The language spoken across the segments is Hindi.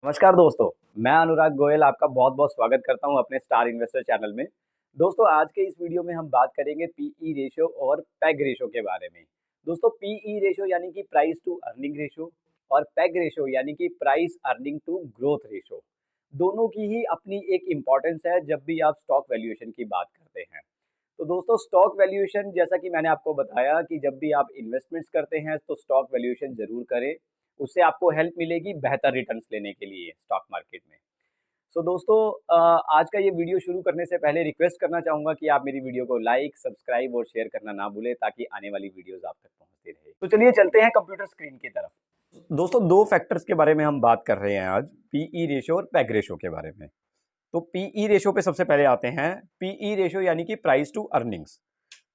नमस्कार दोस्तों, मैं अनुराग गोयल आपका बहुत-बहुत स्वागत करता हूं अपने स्टार इन्वेस्टर चैनल में। दोस्तों आज के इस वीडियो में हम बात करेंगे पीई रेशियो और पैग रेशियो के बारे में। दोस्तों पीई रेशियो यानी कि प्राइस टू अर्निंग रेशियो और पैग रेशियो यानी कि price earning to growth ratio. दोनों की ही अपनी एक इम्पोर्टेंस है जब भी आप स्टॉक वैल्यूएशन की बात करते हैं। तो दोस्तों स्टॉक वैल्यूएशन जैसा कि मैंने आपको बताया कि जब भी आप इन्वेस्टमेंट्स करते हैं तो स्टॉक वैल्यूएशन ज़रूर करें। उससे आपको हेल्प मिलेगी बेहतर रिटर्न्स लेने के लिए स्टॉक मार्केट में। सो दोस्तों आज का ये वीडियो शुरू करने से पहले रिक्वेस्ट करना चाहूँगा कि आप मेरी वीडियो को लाइक, सब्सक्राइब और शेयर करना ना भूलें ताकि आने वाली वीडियोज़ आप तक पहुँचती रहे। तो चलिए चलते हैं कंप्यूटर स्क्रीन की तरफ। दोस्तों 2 फैक्टर्स के बारे में हम बात कर रहे हैं आज, पीई रेशियो और पैग रेशियो के बारे में। तो पीई रेशियो पे सबसे पहले आते हैं। पीई रेशियो यानी कि प्राइस टू अर्निंग्स।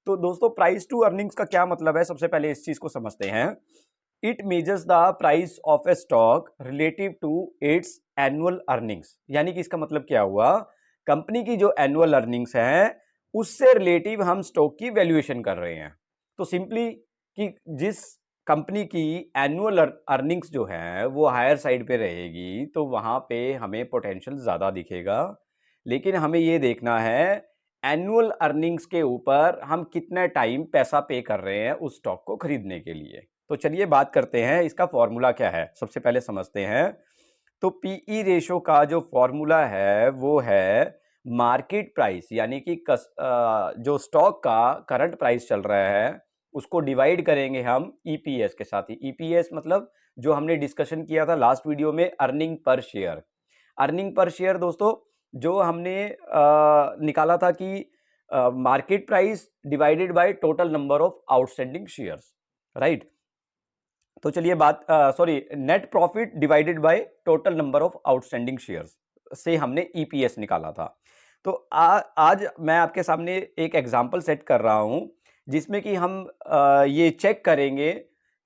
तो दोस्तों प्राइस टू अर्निंग्स का क्या मतलब है, सबसे पहले इस चीज को समझते हैं। It measures the price of a stock relative to its annual earnings. यानी कि इसका मतलब क्या हुआ, कंपनी की जो एनुअल अर्निंग्स है उससे रिलेटिव हम स्टॉक की वैल्यूएशन कर रहे हैं। तो सिंपली कि जिस कंपनी की एनुअल अर्निंग्स जो है वो हायर साइड पे रहेगी तो वहां पे हमें पोटेंशियल ज्यादा दिखेगा। लेकिन हमें ये देखना है एनुअल अर्निंग्स के ऊपर हम कितना टाइम पैसा पे कर रहे हैं उस स्टॉक को खरीदने के लिए। तो चलिए बात करते हैं इसका फॉर्मूला क्या है, सबसे पहले समझते हैं। तो पीई रेशो का जो फॉर्मूला है वो है मार्केट प्राइस, यानी कि जो स्टॉक का करंट प्राइस चल रहा है उसको डिवाइड करेंगे हम ईपीएस के साथ ही। ईपीएस मतलब जो हमने डिस्कशन किया था लास्ट वीडियो में, earning per share. Earning per share दोस्तों जो हमने निकाला था कि market price divided by total number of outstanding shares, right. तो चलिए net profit divided by total number of outstanding shares से हमने ईपीएस निकाला था। तो आज मैं आपके सामने एक एग्जांपल सेट कर रहा हूं जिसमें कि हम ये चेक करेंगे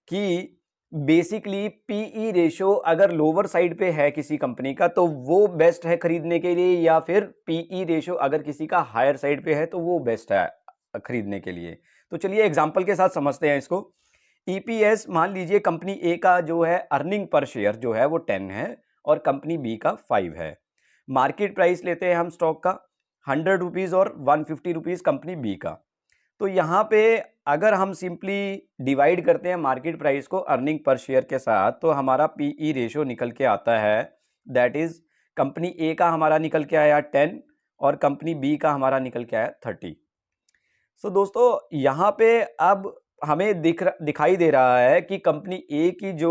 कि बेसिकली पीई रेशो अगर लोअर साइड पे है किसी कंपनी का तो वो बेस्ट है खरीदने के लिए, या फिर पीई रेशो अगर किसी का हायर साइड पे है तो वो बेस्ट है खरीदने के लिए। तो चलिए एग्जांपल के साथ समझते हैं इसको। ईपीएस मान लीजिए कंपनी ए का जो है अर्निंग पर शेयर जो है वो 10 है और कंपनी बी का 5 है। मार्केट प्राइस लेते हैं हम स्टॉक का 100 रुपीज और 150 रुपीज कंपनी बी का। तो यहाँ पे अगर हम सिंपली डिवाइड करते हैं मार्केट प्राइस को अर्निंग पर शेयर के साथ तो हमारा पीई रेशियो निकल के आता है, दैट इज कंपनी ए का हमारा निकल के आया 10 और कंपनी बी का हमारा निकल के आया 30। सो दोस्तों यहाँ पे अब हमें दिखाई दे रहा है कि कंपनी ए की जो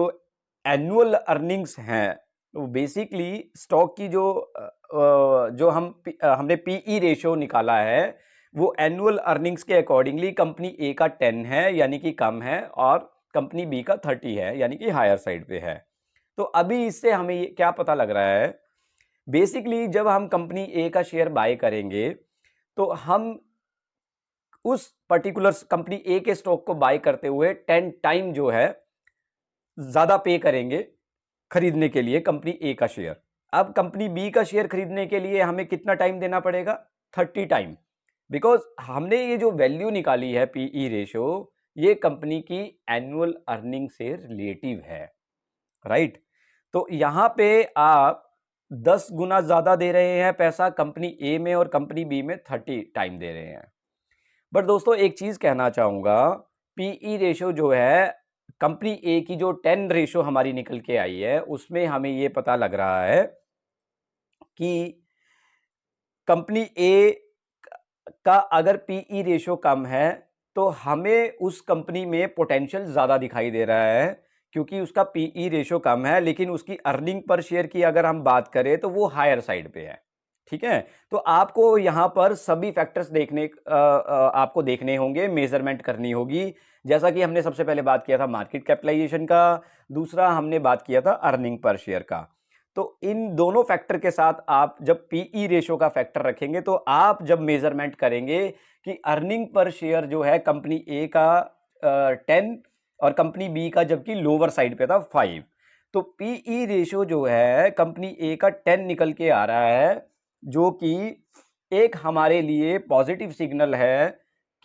एनुअल अर्निंग्स हैं वो बेसिकली स्टॉक की जो हमने पीई रेशियो निकाला है वो एनुअल अर्निंग्स के अकॉर्डिंगली कंपनी ए का 10 है यानी कि कम है और कंपनी बी का 30 है यानी कि हायर साइड पे है। तो अभी इससे हमें क्या पता लग रहा है, बेसिकली जब हम कंपनी ए का शेयर बाय करेंगे तो हम उस पर्टिकुलर कंपनी ए के स्टॉक को बाय करते हुए 10 टाइम जो है ज्यादा पे करेंगे खरीदने के लिए कंपनी ए का शेयर। अब कंपनी बी का शेयर खरीदने के लिए हमें कितना टाइम देना पड़ेगा, 30 टाइम। बिकॉज हमने ये जो वैल्यू निकाली है पीई रेशियो ये कंपनी की एनुअल अर्निंग से रिलेटिव है, राइट। तो यहां पे आप 10 गुना ज्यादा दे रहे हैं पैसा कंपनी ए में और कंपनी बी में 30 टाइम दे रहे हैं। बट दोस्तों एक चीज कहना चाहूंगा, पीई रेशियो जो है कंपनी ए की जो 10 रेशियो हमारी निकल के आई है उसमें हमें ये पता लग रहा है कि कंपनी ए का अगर पीई रेशियो कम है तो हमें उस कंपनी में पोटेंशियल ज्यादा दिखाई दे रहा है क्योंकि उसका पीई रेशियो कम है, लेकिन उसकी अर्निंग पर शेयर की अगर हम बात करें तो वो हायर साइड पे है। ठीक है, तो आपको यहां पर सभी फैक्टर्स आपको देखने होंगे, मेजरमेंट करनी होगी। जैसा कि हमने सबसे पहले बात किया था मार्केट कैपिटलाइजेशन का, दूसरा हमने बात किया था अर्निंग पर शेयर का। तो इन दोनों फैक्टर के साथ आप जब पीई रेशियो का फैक्टर रखेंगे तो आप जब मेजरमेंट करेंगे कि अर्निंग पर शेयर जो है कंपनी ए का 10 और कंपनी बी का जबकि लोअर साइड पे था 5, तो पीई रेशियो जो है कंपनी ए का 10 निकल के आ रहा है जो कि एक हमारे लिए पॉजिटिव सिग्नल है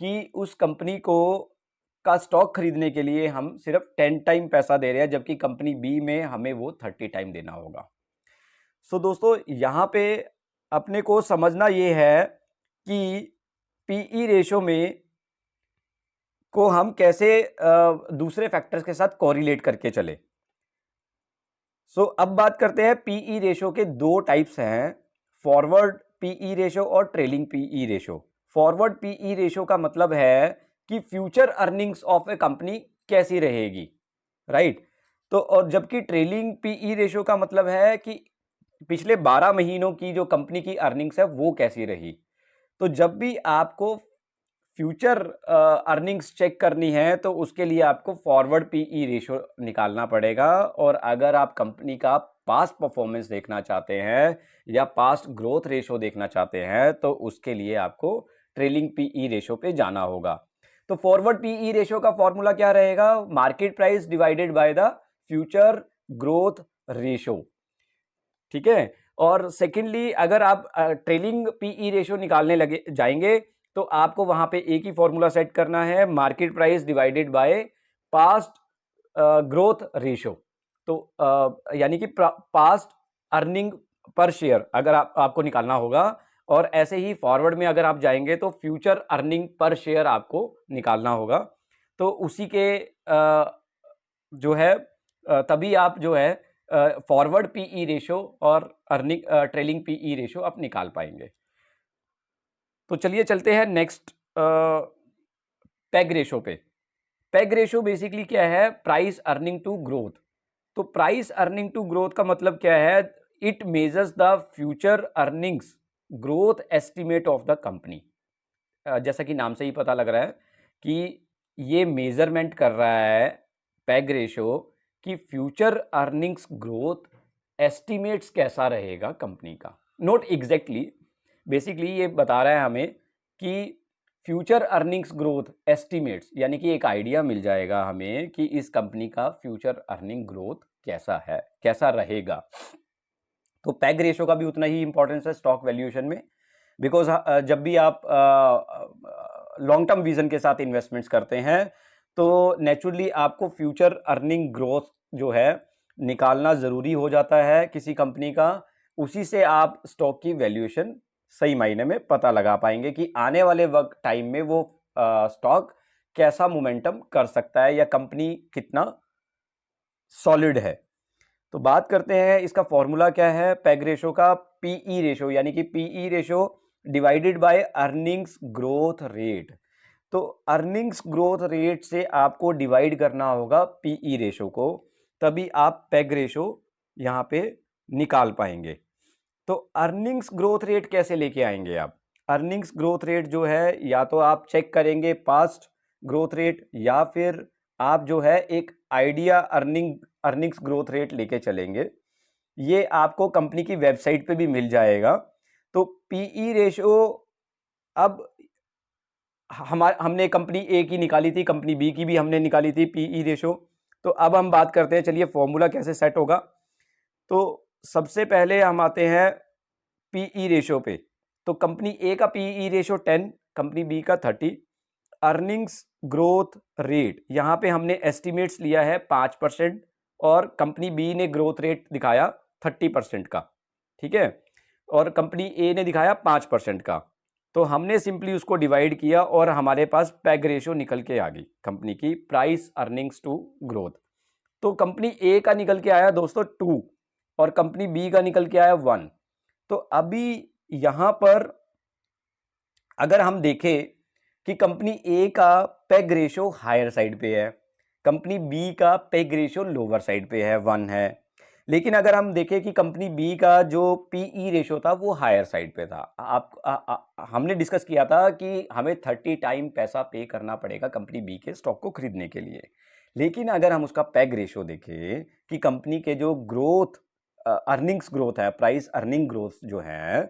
कि उस कंपनी को का स्टॉक खरीदने के लिए हम सिर्फ 10 टाइम पैसा दे रहे हैं जबकि कंपनी बी में हमें वो 30 टाइम देना होगा। सो दोस्तों यहाँ पे अपने को समझना ये है कि पीई रेशो में को हम कैसे दूसरे फैक्टर्स के साथ कोरिलेट करके चले। सो अब बात करते हैं पीई रेशो के दो टाइप्स हैं, फॉरवर्ड पीई रेशो और trailing PE ratio. Forward PE ratio का मतलब है कि future earnings of a company कैसी रहेगी, राइट। तो और जबकि ट्रेलिंग पीई रेशो का मतलब है कि पिछले 12 महीनों की जो कंपनी की अर्निंग्स है वो कैसी रही। तो जब भी आपको फ्यूचर अर्निंग्स चेक करनी है तो उसके लिए आपको फॉरवर्ड पीई रेशो निकालना पड़ेगा, और अगर आप कंपनी का पास्ट परफॉर्मेंस देखना चाहते हैं या पास्ट ग्रोथ रेशो देखना चाहते हैं तो उसके लिए आपको ट्रेलिंग पीई रेशो पे जाना होगा। तो फॉरवर्ड पीई रेशो का फॉर्मूला क्या रहेगा, market price divided by the future growth ratio, ठीक है। और सेकेंडली अगर आप ट्रेलिंग पीई रेशो निकालने लगे जाएंगे तो आपको वहां पे एक ही फॉर्मूला सेट करना है, market price divided by past growth ratio. तो यानी कि पास्ट अर्निंग पर शेयर अगर आपको निकालना होगा, और ऐसे ही फॉरवर्ड में अगर आप जाएंगे तो फ्यूचर अर्निंग पर शेयर आपको निकालना होगा। तो उसी के जो है तभी आप जो है फॉरवर्ड पीई रेशो और अर्निंग ट्रेलिंग पीई रेशो आप निकाल पाएंगे। तो चलिए चलते हैं नेक्स्ट पेग रेशो पे। पेग रेशो बेसिकली क्या है, प्राइस अर्निंग टू ग्रोथ। तो प्राइस अर्निंग टू ग्रोथ का मतलब क्या है, it measures the future earnings growth estimate of the company. जैसा कि नाम से ही पता लग रहा है कि ये मेजरमेंट कर रहा है पेग रेशो कि फ्यूचर अर्निंग्स ग्रोथ एस्टिमेट्स कैसा रहेगा कंपनी का, नॉट एग्जैक्टली। बेसिकली ये बता रहा है हमें कि फ्यूचर अर्निंग्स ग्रोथ एस्टिमेट्स, यानी कि एक आइडिया मिल जाएगा हमें कि इस कंपनी का फ्यूचर अर्निंग ग्रोथ कैसा है, कैसा रहेगा। तो पैग रेशो का भी उतना ही इंपॉर्टेंस है स्टॉक वैल्यूएशन में, बिकॉज जब भी आप लॉन्ग टर्म विजन के साथ इन्वेस्टमेंट्स करते हैं तो नेचुरली आपको फ्यूचर अर्निंग ग्रोथ जो है निकालना ज़रूरी हो जाता है किसी कंपनी का। उसी से आप स्टॉक की वैल्यूएशन सही मायने में पता लगा पाएंगे कि आने वाले वक्त टाइम में वो स्टॉक कैसा मोमेंटम कर सकता है या कंपनी कितना सॉलिड है। तो बात करते हैं इसका फॉर्मूला क्या है पेग रेशो का, पीई रेशो, यानी कि PE ratio divided by earnings growth rate. तो अर्निंग्स ग्रोथ रेट से आपको डिवाइड करना होगा पीई रेशो को, तभी आप पेग रेशो यहां पे निकाल पाएंगे। तो अर्निंग्स ग्रोथ रेट कैसे लेके आएंगे आप, अर्निंग्स ग्रोथ रेट जो है या तो आप चेक करेंगे पास्ट ग्रोथ रेट या फिर आप जो है एक आइडिया अर्निंग्स ग्रोथ रेट लेके चलेंगे। ये आपको कंपनी की वेबसाइट पे भी मिल जाएगा। तो पीई रेशो अब हमने कंपनी ए की निकाली थी, कंपनी बी की भी हमने निकाली थी पीई रेशो। तो अब हम बात करते हैं, चलिए फॉर्मूला कैसे सेट होगा। तो सबसे पहले हम आते हैं पीई रेशो पे। तो कंपनी ए का पीई रेशो 10, कंपनी बी का 30। अर्निंग्स ग्रोथ रेट यहाँ पे हमने एस्टिमेट्स लिया है 5% और कंपनी बी ने ग्रोथ रेट दिखाया 30% का, ठीक है, और कंपनी ए ने दिखाया 5% का। तो हमने सिंपली उसको डिवाइड किया और हमारे पास पैग रेशो निकल के आ गई कंपनी की, प्राइस अर्निंग्स टू ग्रोथ। तो कंपनी ए का निकल के आया दोस्तों 2 और कंपनी बी का निकल के आया 1। तो अभी यहां पर अगर हम देखें कि कंपनी ए का पेग रेशो हायर साइड पे है, कंपनी बी का पेग रेशो लोअर साइड पे है, 1 है। लेकिन अगर हम देखें कि कंपनी बी का जो पीई रेशो था वो हायर साइड पे था, हमने डिस्कस किया था कि हमें 30 टाइम पैसा पे करना पड़ेगा कंपनी बी के स्टॉक को खरीदने के लिए। लेकिन अगर हम उसका पेग रेशो देखें कि कंपनी के जो ग्रोथ अर्निंग्स ग्रोथ है, प्राइस अर्निंग ग्रोथ जो है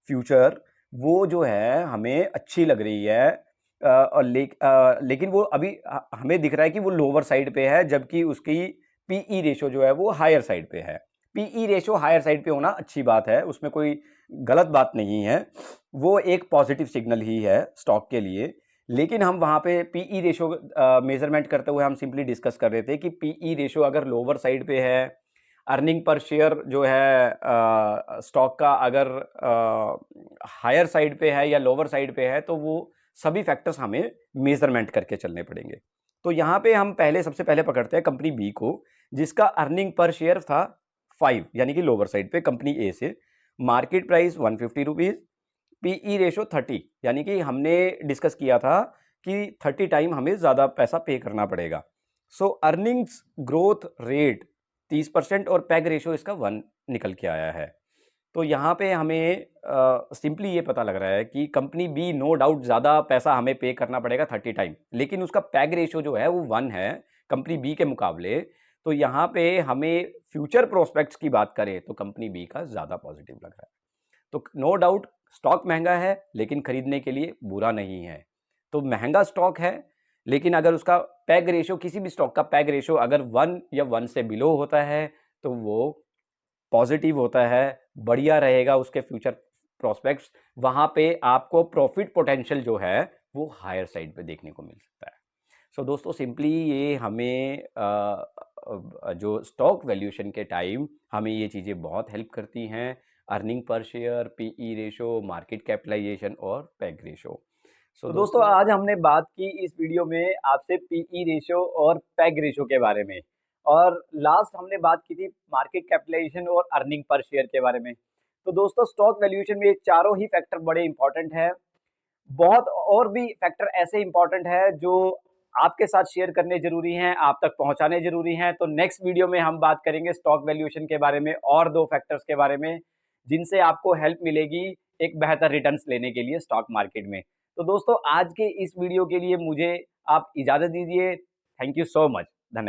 फ्यूचर, वो जो है हमें अच्छी लग रही है, और लेकिन वो अभी हमें दिख रहा है कि वो लोअर साइड पे है, जबकि उसकी पीई रेशो जो है वो हायर साइड पे है। पीई रेशो हायर साइड पे होना अच्छी बात है, उसमें कोई गलत बात नहीं है, वो एक पॉजिटिव सिग्नल ही है स्टॉक के लिए। लेकिन हम वहाँ पे पीई रेशो मेजरमेंट करते हुए हम सिंपली डिस्कस कर रहे थे कि पीई रेशो अगर लोअर साइड पे है, अर्निंग पर शेयर जो है स्टॉक का अगर हायर साइड पे है या लोअर साइड पे है, तो वो सभी फैक्टर्स हमें मेजरमेंट करके चलने पड़ेंगे। तो यहाँ पे हम सबसे पहले पकड़ते हैं कंपनी बी को, जिसका अर्निंग पर शेयर था 5, यानी कि लोअर साइड पे कंपनी ए से, market price 150 rupees, PE ratio 30, यानी कि हमने डिस्कस किया था कि 30 टाइम हमें ज़्यादा पैसा पे करना पड़ेगा। सो अर्निंग्स ग्रोथ रेट 30% और पैग रेशो इसका 1 निकल के आया है। तो यहाँ पे हमें सिंपली ये पता लग रहा है कि कंपनी बी नो डाउट ज़्यादा पैसा हमें पे करना पड़ेगा 30 टाइम, लेकिन उसका पैग रेशो जो है वो 1 है कंपनी बी के मुकाबले। तो यहाँ पे हमें फ्यूचर प्रोस्पेक्ट्स की बात करें तो कंपनी बी का ज़्यादा पॉजिटिव लग रहा है। तो नो डाउट स्टॉक महंगा है, लेकिन खरीदने के लिए बुरा नहीं है। तो महंगा स्टॉक है, लेकिन अगर उसका पैग रेशो, किसी भी स्टॉक का पैग रेशो अगर 1 या 1 से बिलो होता है तो वो पॉजिटिव होता है, बढ़िया रहेगा उसके फ्यूचर प्रोस्पेक्ट्स। वहाँ पे आपको प्रॉफिट पोटेंशियल जो है वो हायर साइड पे देखने को मिल सकता है। सो दोस्तों, सिंपली ये हमें जो स्टॉक वैल्यूएशन के टाइम हमें ये चीज़ें बहुत हेल्प करती हैं। Earning per share, PE ratio, market capitalisation और पैग रेशो। तो दोस्तों, आज हमने बात की इस वीडियो में आपसे पीई रेशो और पैग रेशो के बारे में, और लास्ट हमने बात की थी मार्केट कैपिटलाइजेशन और अर्निंग पर शेयर के बारे में। तो दोस्तों, स्टॉक वैल्यूएशन में ये चारों ही फैक्टर बड़े इंपॉर्टेंट हैं। बहुत और भी फैक्टर ऐसे इंपॉर्टेंट है जो आपके साथ शेयर करने जरूरी हैं, आप तक पहुंचाने जरूरी हैं। तो नेक्स्ट वीडियो में हम बात करेंगे स्टॉक वैल्यूएशन के बारे में और 2 फैक्टर्स के बारे में, जिनसे आपको हेल्प मिलेगी एक बेहतर रिटर्न्स लेने के लिए स्टॉक मार्केट में। तो दोस्तों, आज के इस वीडियो के लिए मुझे आप इजाजत दीजिए। Thank you so much. धन्यवाद।